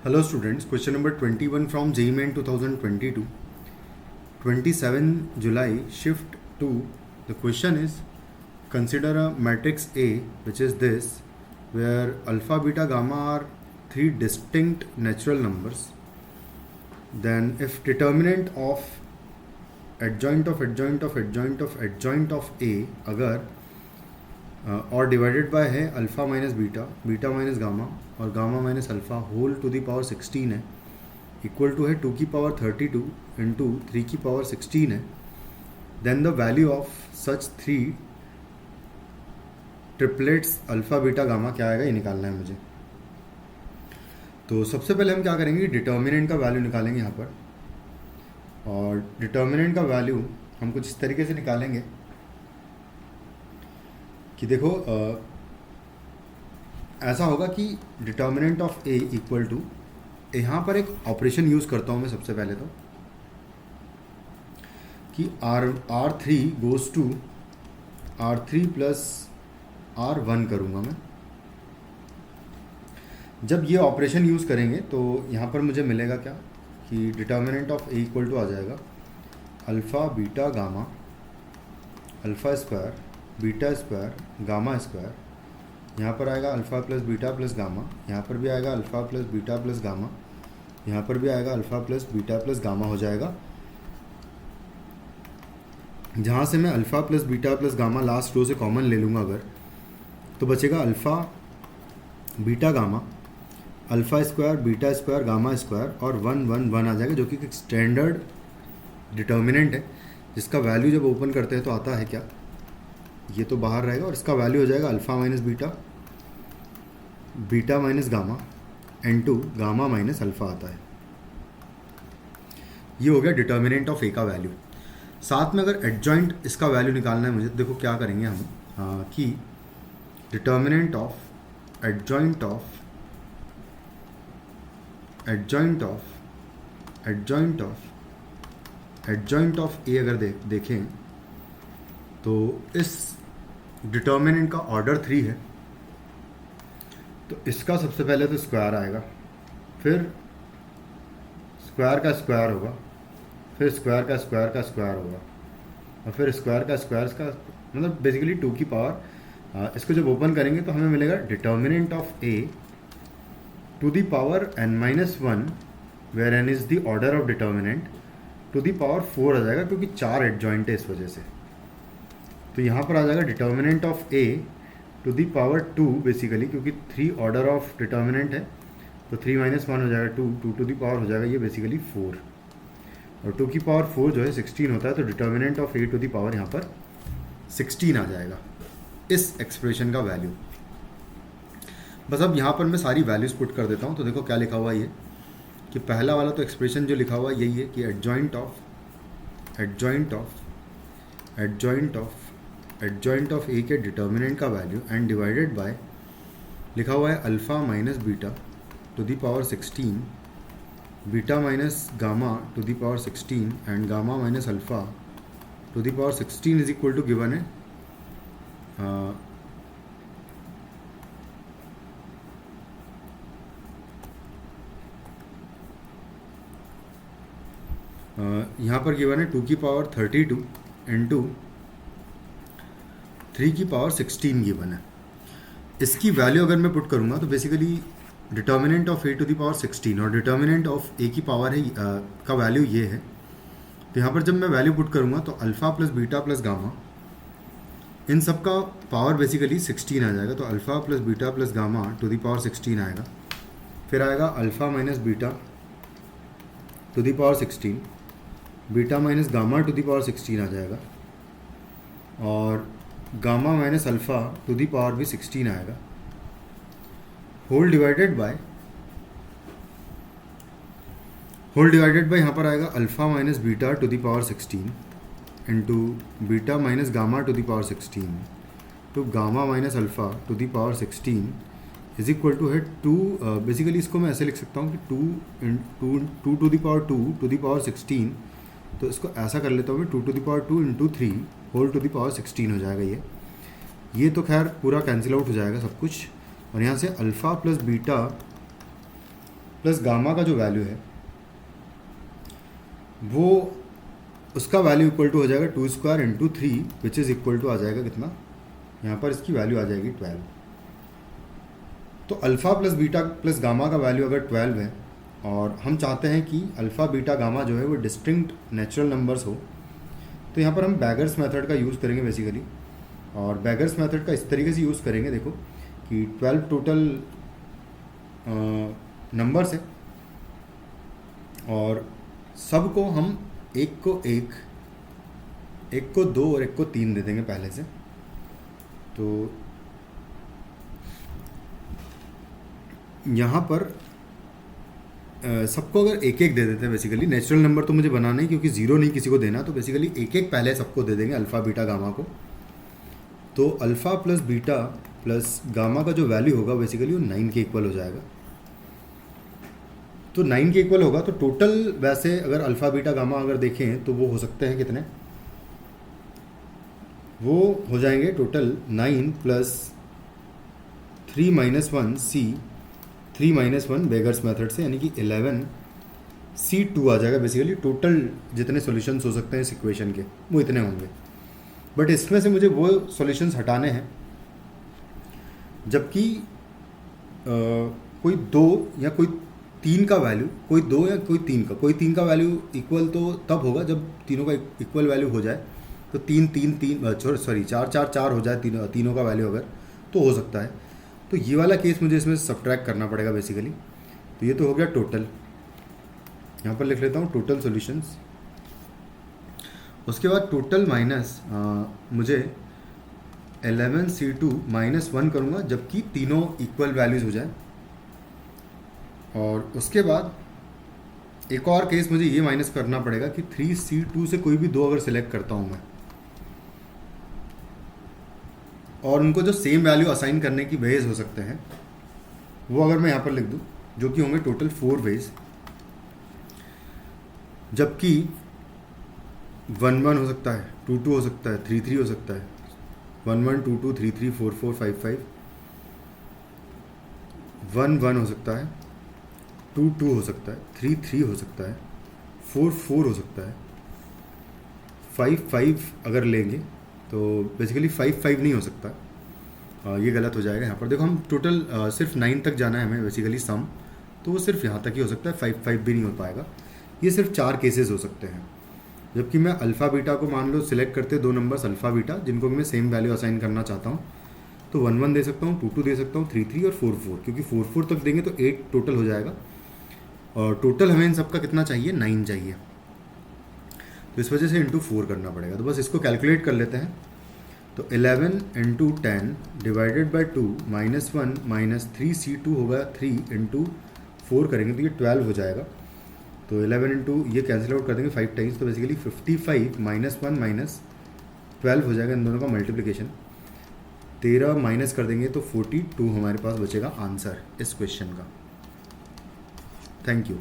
Hello students, question number 21 from JEE Main 2022. 27 July, shift 2. The question is, consider a matrix A, which is this, where alpha, beta, gamma are three distinct natural numbers. Then if determinant of adjoint of adjoint of adjoint of adjoint of A अगर और divided by है alpha minus beta, beta minus gamma और gamma minus alpha whole to the power 16 है, equal to है 2 की power 32 into 3 की power 16 है, then the value of such three triplets alpha beta gamma क्या आएगा ये निकालना है मुझे। तो सबसे पहले हम क्या करेंगे, डिटर्मिनेंट का वैल्यू निकालेंगे यहाँ पर, और डिटर्मिनेंट का वैल्यू हम कुछ इस तरीके से निकालेंगे कि देखो ऐसा होगा कि determinant of A equal to, यहाँ पर एक ऑपरेशन यूज़ करता हूँ मैं सबसे पहले तो, कि R3 goes to R3 plus R1 करूँगा मैं। जब ये ऑपरेशन यूज़ करेंगे तो यहाँ पर मुझे मिलेगा क्या कि determinant of A equal to आ जाएगा alpha beta gamma, alpha square beta square gamma square, यहाँ पर आएगा alpha plus beta plus gamma, यहाँ पर भी आएगा alpha plus beta plus gamma, यहाँ पर भी आएगा alpha plus beta plus gamma हो जाएगा, जहाँ से मैं alpha plus beta plus gamma last row से कॉमन ले लूँगा अगर, तो बचेगा alpha beta gamma, alpha square beta square gamma square और 1 1 1 आ जाएगा, जो कि एक स्टैंडर्ड डिटर्मिनेंट है जिसका वैल्यू जब ओपन करते हैं तो आता है क्या, ये तो बाहर रहेगा और इसका वैल्यू हो जाएगा alpha minus beta, beta minus gamma into gamma minus alpha आता है। ये हो गया डिटर्मिनेंट ऑफ ए का वैल्यू। साथ में अगर एडजॉइंट इसका वैल्यू निकालना है मुझे, देखो क्या करेंगे हम कि determinant of adjoint of adjoint of adjoint of adjoint of A अगर देखें तो इस डिटर्मिनेंट का ऑर्डर 3 है, तो इसका सबसे पहले तो स्क्वायर आएगा, फिर स्क्वायर का स्क्वायर होगा, फिर स्क्वायर का स्क्वायर का स्क्वायर होगा, और फिर स्क्वायर का स्क्वायर का, मतलब बेसिकली 2 की पावर। इसको जब ओपन करेंगे तो हमें मिलेगा determinant of A to the power n-1, where n is the order of determinant, to the power 4 आ जाएगा, क्योंकि 4 एडजॉइंट है इस वजह से। तो यहाँ पर आ जाएगा determinant of A to the power 2 बेसिकली, क्योंकि 3 ऑर्डर ऑफ डिटर्मिनेंट है, तो 3 - 1 हो जाएगा 2, 2 टू दी पावर हो जाएगा ये बेसिकली 4, और 2 की पावर 4 जो है 16 होता है, तो determinant of A to the power यहाँ पर 16 आ जाएगा इस एक्सप्रेशन का वैल्यू। बस अब यहाँ पर मैं सारी वैल्यूज़ पुट कर देता हूँ। तो देखो क्या लिखा हुआ ये, कि पहला वाला तो एक्सप्रेशन जो लिखा हुआ यही है कि adjoint of adjoint of adjoint of adjoint of A के डिटर्मिनेंट का वैल्यू एंड डिवाइडेड बाय, लिखा हुआ है alpha minus beta to the power 16, beta minus gamma to the power 16 and gamma minus alpha to the power 16 is equal to given है यहाँ पर given है 2 की पावर 32 इंटू 3 की पावर 16 गिवन है। इसकी वैल्यू अगर मैं पुट करूँगा तो basically determinant of A to the power 16 और डिटर्मिनेंट ऑफ ए की पावर है का वैल्यू ये है। तो यहाँ पर जब मैं वैल्यू पुट करूँगा तो alpha plus beta plus gamma, इन सब का पावर बेसिकली 16 आ जाएगा, तो alpha plus beta plus gamma to the power 16 आएगा, फिर आएगा alpha minus beta to the power 16, beta minus gamma to the power 16 आ जाएगा, और gamma minus alpha to the power भी 16 आएगा, होल डिवाइडेड बाय यहाँ पर आएगा alpha minus beta to the power 16 into beta minus gamma to the power 16 तो gamma minus alpha to the power 16 is equal to है 2। Basically इसको मैं ऐसे लिख सकता हूँ कि 2 to the power 2 to the power 16, तो इसको ऐसा कर लेता हूँ मैं 2 to the power 2 into 3 whole to the power 16 हो जाएगा ये तो खैर पूरा कैंसिल आउट हो जाएगा सब कुछ, और यहाँ से alpha plus beta plus gamma का जो वैल्यू है वो उसका वैल्यू इक्वल टू हो जाएगा 2 square into 3 which is equal to आ जाएगा कितना, यहाँ पर इसकी वैल्यू आ जाएगी 12। तो alpha plus beta plus gamma का वैल्यू अगर 12 है और हम चाहते हैं कि अल्फ़ा बीटा गामा जो है वो डिस्टिंक्ट नेचुरल नंबर्स हो, तो यहाँ पर हम बैगर्स मेथड का यूज़ करेंगे बेसिकली। और बैगर्स मेथड का इस तरीके से यूज़ करेंगे, देखो कि 12 टोटल नंबर्स है और सबको हम एक को 2 और एक को 3 दे देंगे पहले से। तो यहाँ पर सबको अगर एक एक दे देते हैं, बेसिकली नेचुरल नंबर तो मुझे बनाना ही, क्योंकि ज़ीरो नहीं किसी को देना, तो बेसिकली एक एक पहले सबको दे देंगे अल्फ़ा बीटा गामा को। तो alpha plus beta plus gamma का जो वैल्यू होगा बेसिकली वो 9 के इक्वल हो जाएगा। तो 9 के इक्वल होगा, तो टोटल वैसे अगर अल्फ़ा बीटा गामा अगर देखें तो वो हो सकते हैं कितने, वो हो जाएंगे टोटल 9 प्लस 3 माइनस 1 सी 3 माइनस 1 बेगर्स मेथड से, यानी कि 11 C2 आ जाएगा। बेसिकली टोटल जितने सॉल्यूशंस हो सकते हैं इस इक्वेशन के वो इतने होंगे, बट इसमें से मुझे वो सॉल्यूशंस हटाने हैं जबकि कोई 2 या कोई 3 का वैल्यू, कोई 2 या कोई 3 का वैल्यू इक्वल तो तब होगा जब तीनों का इक्वल वैल्यू हो जाए। तो 4 हो जाए तीनों का वैल्यू अगर, तो हो सकता है। तो ये वाला केस मुझे इसमें सब्ट्रैक्ट करना पड़ेगा बेसिकली। तो ये तो हो गया टोटल, यहाँ पर लिख लेता हूँ टोटल सॉल्यूशंस। उसके बाद टोटल माइनस मुझे 11 C2 माइनस 1 करूँगा जबकि तीनों इक्वल वैल्यूज़ हो जाए। और उसके बाद एक और केस मुझे ये माइनस करना पड़ेगा कि 3 C2 से कोई भी 2 अगर सिलेक्ट करता हूँ मैं, और उनको जो सेम वैल्यू असाइन करने की वेज हो सकते हैं वो अगर मैं यहाँ पर लिख दूँ, जो कि होंगे टोटल 4 वेज, जबकि 1 1 हो सकता है, 2 2 हो सकता है, 3 3 हो सकता है, 1 1 2 2 3 3 4 4 5 5, 1 1 हो सकता है, 2 2 हो सकता है, 3 3 हो सकता है, 4 4 हो सकता है, 5 5 अगर लेंगे तो बेसिकली 5 5 नहीं हो सकता, ये गलत हो जाएगा। यहाँ पर देखो हम टोटल सिर्फ 9 तक जाना है हमें बेसिकली सम, तो वो सिर्फ यहाँ तक ही हो सकता है, 5 5 भी नहीं हो पाएगा। ये सिर्फ 4 केसेस हो सकते हैं, जबकि मैं अल्फ़ा बीटा को मान लो सिलेक्ट करते 2 नंबर्स अल्फ़ा बीटा जिनको मैं सेम वैल्यू असाइन करना चाहता हूँ, तो 1 1 दे सकता हूँ, 2 2 दे सकता हूँ, 3 3 और 4 4, क्योंकि 4 4 तक देंगे तो 8 टोटल हो जाएगा। और टोटल हमें इन सबका कितना चाहिए, 9 चाहिए, तो इस वजह से इंटू 4 करना पड़ेगा। तो बस इसको कैलकुलेट कर लेते हैं। तो 11 into 10 divided by 2 minus 1 minus 3 C2 होगा 3 इंटू 4 करेंगे तो ये 12 हो जाएगा। तो 11 इंटू ये कैंसिल आउट कर देंगे 5 टाइम्स, तो बेसिकली 55 माइनस 1 माइनस 12 हो जाएगा इन दोनों का मल्टीप्लिकेशन। 13 माइनस कर देंगे तो 42 हमारे पास बचेगा आंसर इस क्वेश्चन का। Thank you.